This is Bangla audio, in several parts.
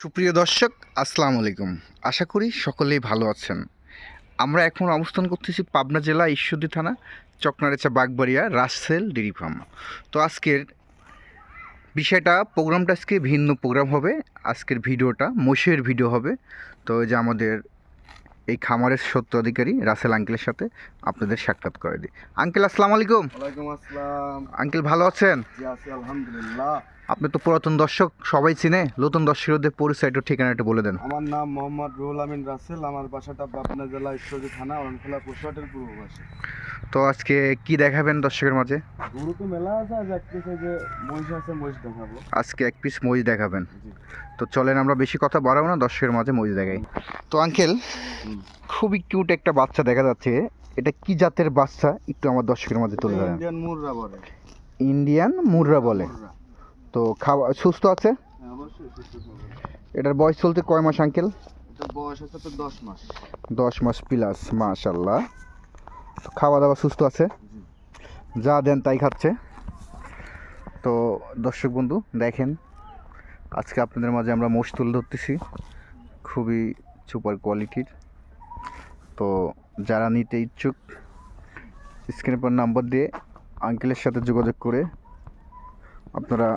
সুপ্রিয় দর্শক, আসসালামু আলাইকুম। আশা করি সকলেই ভালো আছেন। আমরা এখন অবস্থান করতেছি পাবনা জেলা ঈশ্বরদী থানা, চকনারেচা বাগবাড়িয়া রাসেল ডেইরি ফার্ম। তো আজকের বিষয়টা, প্রোগ্রামটা আজকে ভিন্ন প্রোগ্রাম হবে। আজকের ভিডিওটা মহিষের ভিডিও হবে। তো এই যে আমাদের এই খামারের স্বত্বাধিকারী রাসেল আঙ্কেলের সাথে আপনাদের সাক্ষাৎ করে দিই। আঙ্কেল, আসসালামু আলাইকুম। ওয়ালাইকুম আসসালাম। আঙ্কেল, ভালো আছেন? জি আছি আলহামদুলিল্লাহ। আপনি তো পুরাতন দর্শক, সবাই চিনে। নতুন দর্শকদের পরিচয় একটু ঠিকানাটা বলে দেন। আমার নাম মোহাম্মদ রুহুল আমিন রাসেল। আমার বাসাটা পাবনা জেলা ঈশ্বরদী থানা অরণখোলা পশুহাটের পূর্ব পাশে। তো আজকে কি দেখাবেন দর্শকের মাঝে? গরু তো মেলা আছে, আজ এক পিস যে মহিষ আছে মহিষ দেখাবো। আজকে এক পিস মহিষ দেখাবেন। জি। তো চলেন, আমরা বেশি কথা বাড়াবো না, দর্শকের মাঝে মহিষ দেখাই। তো আঙ্কেল, খুবই কিউট একটা বাচ্চা দেখা যাচ্ছে। এটা কি জাতের বাচ্চা একটু আমার দর্শকের মাঝে তুলে ধরেন। ইন্ডিয়ান মুররা বলে। ইন্ডিয়ান মুররা বলে। মুররা। তো খাওয়া সুস্থ আছে? হ্যাঁ অবশ্যই সুস্থ থাকবে। এটার বয়স চলতে কয় মাস আঙ্কেল? এটার বয়স আছে তো 10 মাস। 10 মাস প্লাস, মাশাল্লাহ। খাওয়া দাওয়া সুস্থ আছে, জি। যা দেন তাই খাচ্ছে। তো দর্শক বন্ধু দেখেন, আজকে আপনাদের মাঝে আমরা মোষ তুলে ধরতেছি, খুবই সুপার কোয়ালিটির। তো যারা নিতে ইচ্ছুক, স্ক্রিনের পর নাম্বার দিয়ে আঙ্কেলের সাথে যোগাযোগ করে আপনারা।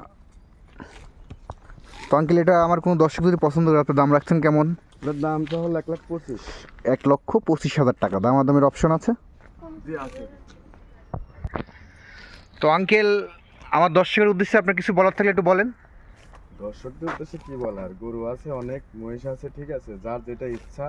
তো আঙ্কেল, এটা আমার কোনো দর্শক যদি পছন্দ করে, আপনার দাম রাখছেন কেমন? এটার দাম তো হলো 1,25,000। 1,25,000 টাকা দামের অপশন আছে? জি আছে। তো আঙ্কেল, আমার দর্শকের উদ্দেশ্যে আপনার কিছু বলার থাকলে একটু বলেন। দর্শকদের উদ্দেশ্যে কি বলার, গরু আছে অনেক, মহিষ আছে, ঠিক আছে, যার যেটা ইচ্ছা